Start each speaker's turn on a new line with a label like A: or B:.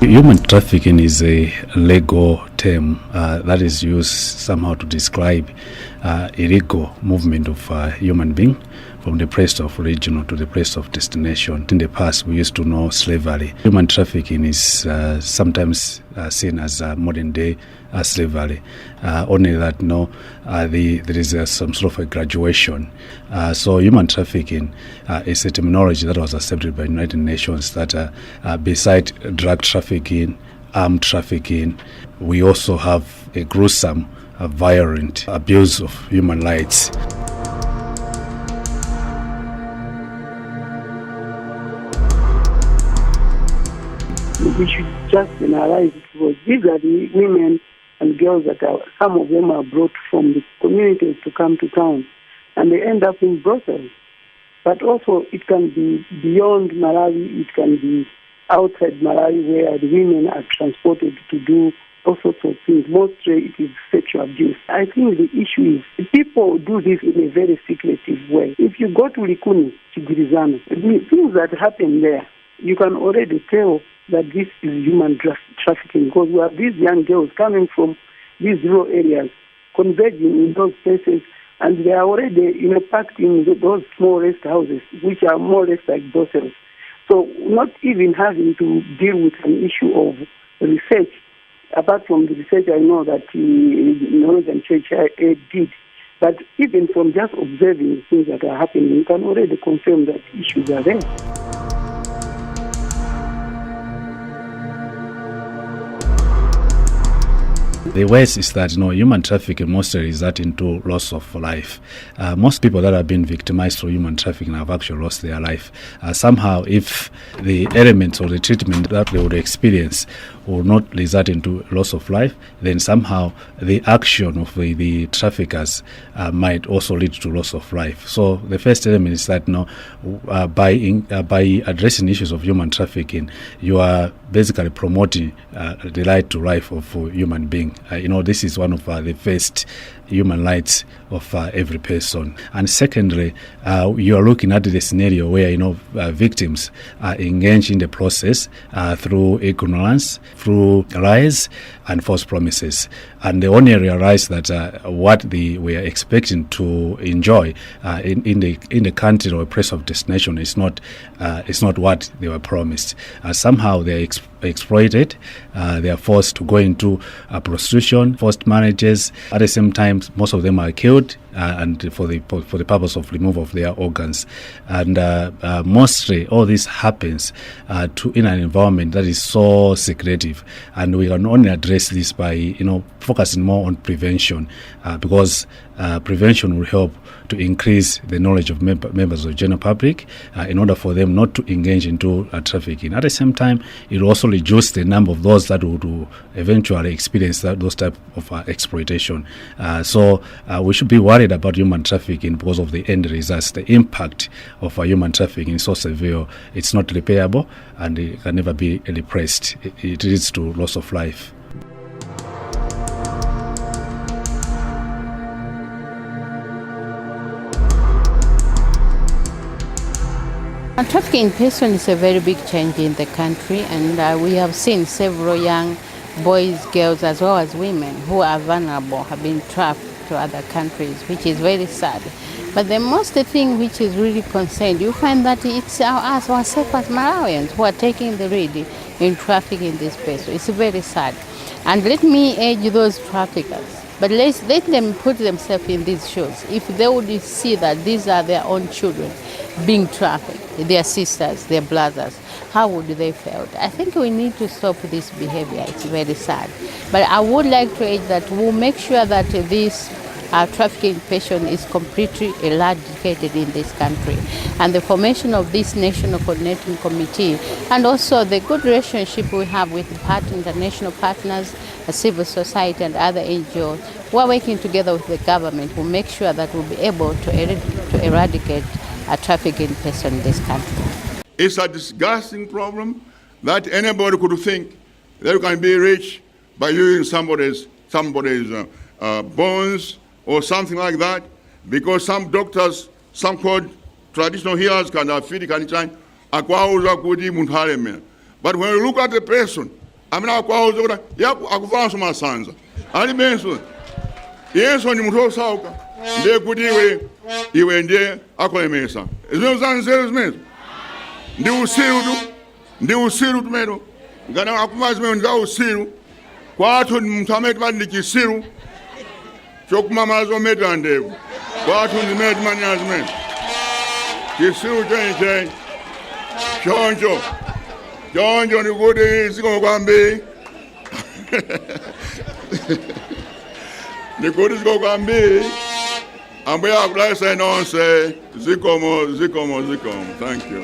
A: Human trafficking is a legal term that is used somehow to describe illegal movement of human being from the place of origin to the place of destination. In the past, we used to know slavery. Human trafficking is sometimes seen as modern-day slavery. Only that, there is some sort of a graduation. So human trafficking is a terminology that was accepted by the United Nations that beside drug trafficking, armed trafficking, we also have a gruesome, violent abuse of human rights.
B: We should just generalize it because these are the women and girls that some of them are brought from the communities to come to town, and they end up in brothels. But also it can be beyond Malawi, it can be outside Malawi where the women are transported to do all sorts of things. Mostly it is sexual abuse. I think the issue is people do this in a very secretive way. If you go to Likuni, Chigirizano, the things that happen there, you can already tell that this is human trafficking because we have these young girls coming from these rural areas, converging in those places, and they are already packed in those small rest houses, which are more or less like brothels. So not even having to deal with an issue of research, apart from the research I know that the Northern Church did, but even from just observing things that are happening, you can already confirm that issues are there.
A: The worst is that human trafficking mostly results into loss of life. Most people that have been victimized through human trafficking have actually lost their life. Somehow, if the elements or the treatment that they would experience will not result into loss of life, then somehow the action of the traffickers might also lead to loss of life. So the first element is that by addressing issues of human trafficking, you are basically promoting the right to life of a human being. This is one of the first human rights of every person. And secondly, you are looking at the scenario where victims are engaged in the process through ignorance, through lies and false promises, and they only realize that what they were expecting to enjoy in the country or place of destination is not what they were promised. Somehow they are exploited. They are forced to go into prostitution, forced marriages. At the same time, most of them are killed and for the purpose of removal of their organs. And mostly all this happens in an environment that is so secretive, and we can only address this by focusing more on prevention, because prevention will help to increase the knowledge of members of the general public in order for them not to engage into trafficking. At the same time, it will also reduce the number of those that would eventually experience those type of exploitation. So we should be worried about human trafficking because of the end results. The impact of human trafficking is so severe, it's not repairable, and it can never be repressed. It leads to loss of life.
C: Trafficking in person is a very big change in the country, and we have seen several young boys, girls, as well as women who are vulnerable have been trafficked to other countries, which is very sad. But the most thing which is really concerned, you find that it's us ourselves as Malawians who are taking the lead in trafficking this person. It's very sad. And let me urge those traffickers, but let them put themselves in these shoes. If they would see that these are their own children being trafficked, their sisters, their brothers, how would they feel? I think we need to stop this behavior. It's very sad. But I would like to urge that we'll make sure that this trafficking person is completely eradicated in this country. And the formation of this National Coordinating Committee, and also the good relationship we have with international partners, civil society and other NGOs, we're working together with the government to make sure that we'll be able to eradicate a trafficking person in this country.
D: It's a disgusting problem that anybody could think that you can be rich by using somebody's bones or something like that, because some doctors, some called traditional healers can feed anytime. But when you look at the person, amene akwauza kuti akuvanso masanza alibenso yenso ndi munthu osauka ndiye kuti iwe ndiye akulemesa zimene zanzeru zimenezo ndi usiru tumeno ngati akuma zimene ndi usiru kwathu ndi munthu amene timati ndi chisiru chokumamala zometa ndevu kwathu ndimene timanyana zimene chisiru chenche choncho ndikuti zikomo kwambiri ndikuti zikomo kwambiri ambuye akudalitse nonse zikomo. Thank you.